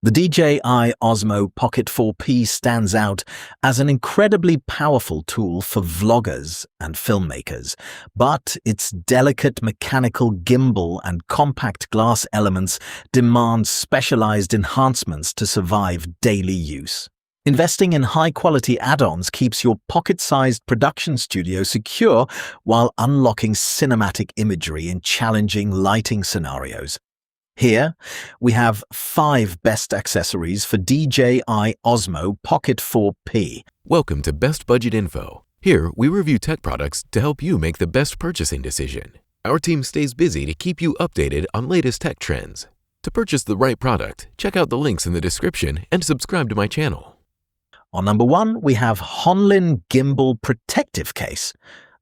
The DJI Osmo Pocket 4P stands out as an incredibly powerful tool for vloggers and filmmakers, but its delicate mechanical gimbal and compact glass elements demand specialized enhancements to survive daily use. Investing in high-quality add-ons keeps your pocket-sized production studio secure while unlocking cinematic imagery in challenging lighting scenarios. Here, we have 5 best accessories for DJI Osmo Pocket 4P. Welcome to Best Budget Info. Here, we review tech products to help you make the best purchasing decision. Our team stays busy to keep you updated on latest tech trends. To purchase the right product, check out the links in the description and subscribe to my channel. On number 1, we have Honlyn Gimbal Protective Case.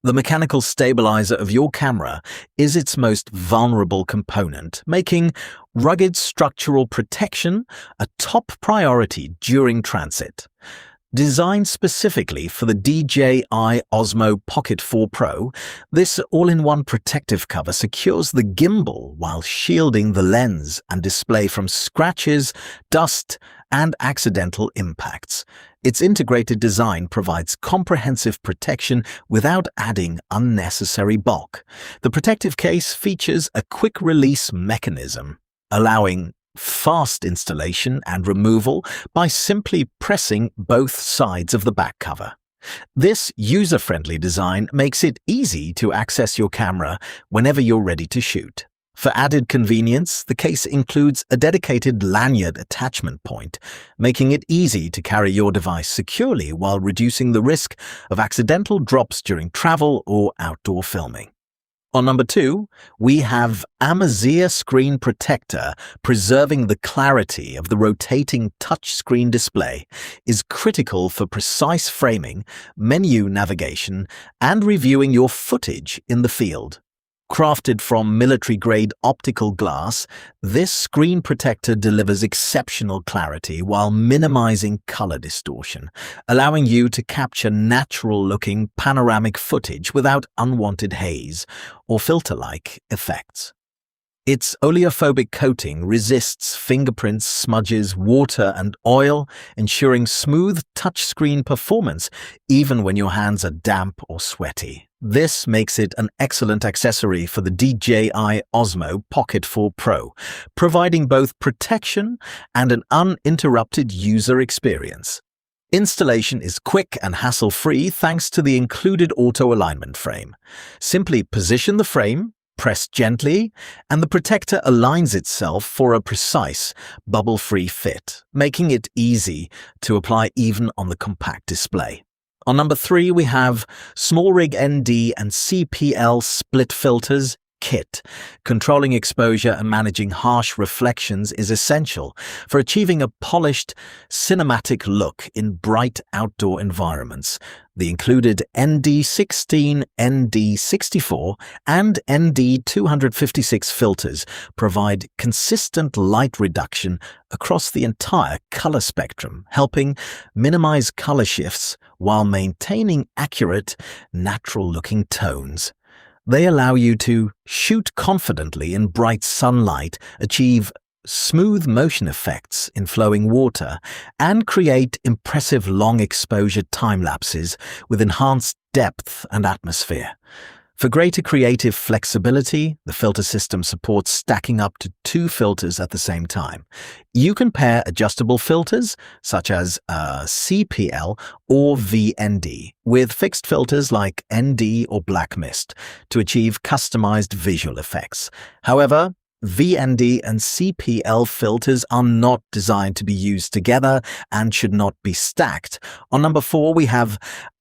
The mechanical stabilizer of your camera is its most vulnerable component, making rugged structural protection a top priority during transit. Designed specifically for the DJI Osmo Pocket 4 Pro, this all-in-one protective cover secures the gimbal while shielding the lens and display from scratches, dust, and accidental impacts. Its integrated design provides comprehensive protection without adding unnecessary bulk. The protective case features a quick-release mechanism, allowing fast installation and removal by simply pressing both sides of the back cover. This user-friendly design makes it easy to access your camera whenever you're ready to shoot. For added convenience, the case includes a dedicated lanyard attachment point, making it easy to carry your device securely while reducing the risk of accidental drops during travel or outdoor filming. On number 2, we have Amazear Screen Protector. Preserving the clarity of the rotating touchscreen display is critical for precise framing, menu navigation, and reviewing your footage in the field. Crafted from military-grade optical glass, this screen protector delivers exceptional clarity while minimizing color distortion, allowing you to capture natural-looking panoramic footage without unwanted haze or filter-like effects. Its oleophobic coating resists fingerprints, smudges, water, and oil, ensuring smooth touchscreen performance even when your hands are damp or sweaty. This makes it an excellent accessory for the DJI Osmo Pocket 4 Pro, providing both protection and an uninterrupted user experience. Installation is quick and hassle-free thanks to the included auto-alignment frame. Simply position the frame, press gently, and the protector aligns itself for a precise, bubble-free fit, making it easy to apply even on the compact display. On number 3, we have Smallrig ND and CPL split filters kit. Controlling exposure and managing harsh reflections is essential for achieving a polished, cinematic look in bright outdoor environments. The included ND16, ND64, and ND256 filters provide consistent light reduction across the entire color spectrum, helping minimize color shifts while maintaining accurate, natural-looking tones. They allow you to shoot confidently in bright sunlight, achieve smooth motion effects in flowing water, and create impressive long-exposure time-lapses with enhanced depth and atmosphere. For greater creative flexibility, the filter system supports stacking up to 2 filters at the same time. You can pair adjustable filters, such as CPL or VND, with fixed filters like ND or Black Mist to achieve customized visual effects. However, VND and CPL filters are not designed to be used together and should not be stacked. On number 4, we have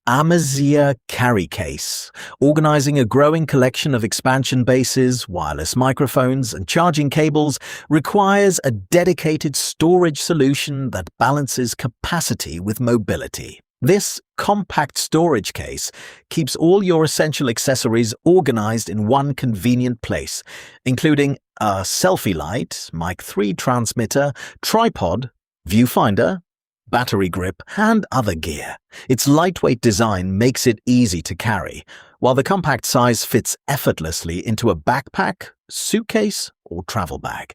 Amazear Carry Case. Organizing a growing collection of expansion bases, wireless microphones, and charging cables requires a dedicated storage solution that balances capacity with mobility. This compact storage case keeps all your essential accessories organized in one convenient place, including a selfie light, Mic 3 transmitter, tripod, viewfinder, battery grip, and other gear. Its lightweight design makes it easy to carry, while the compact size fits effortlessly into a backpack, suitcase, or travel bag.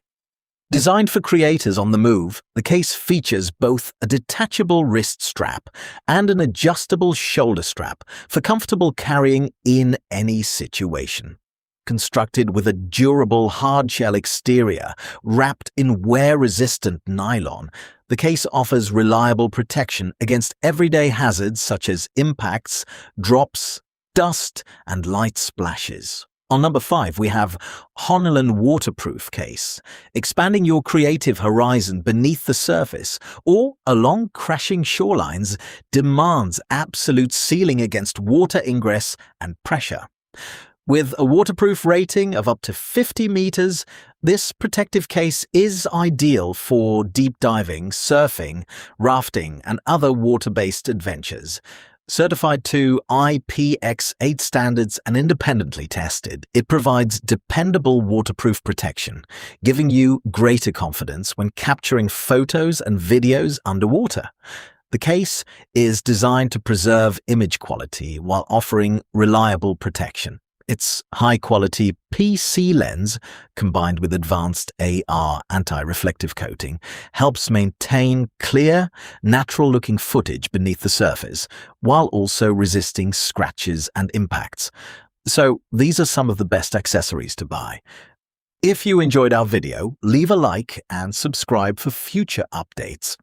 Designed for creators on the move, the case features both a detachable wrist strap and an adjustable shoulder strap for comfortable carrying in any situation. Constructed with a durable hard-shell exterior wrapped in wear-resistant nylon, the case offers reliable protection against everyday hazards such as impacts, drops, dust, and light splashes. On number 5, we have Honlyn Waterproof Case, expanding your creative horizon beneath the surface or along crashing shorelines demands absolute sealing against water ingress and pressure. With a waterproof rating of up to 50 meters, this protective case is ideal for deep diving, surfing, rafting, and other water-based adventures. Certified to IPX8 standards and independently tested, it provides dependable waterproof protection, giving you greater confidence when capturing photos and videos underwater. The case is designed to preserve image quality while offering reliable protection. Its high-quality PC lens, combined with advanced AR anti-reflective coating, helps maintain clear, natural-looking footage beneath the surface, while also resisting scratches and impacts. So, these are some of the best accessories to buy. If you enjoyed our video, leave a like and subscribe for future updates.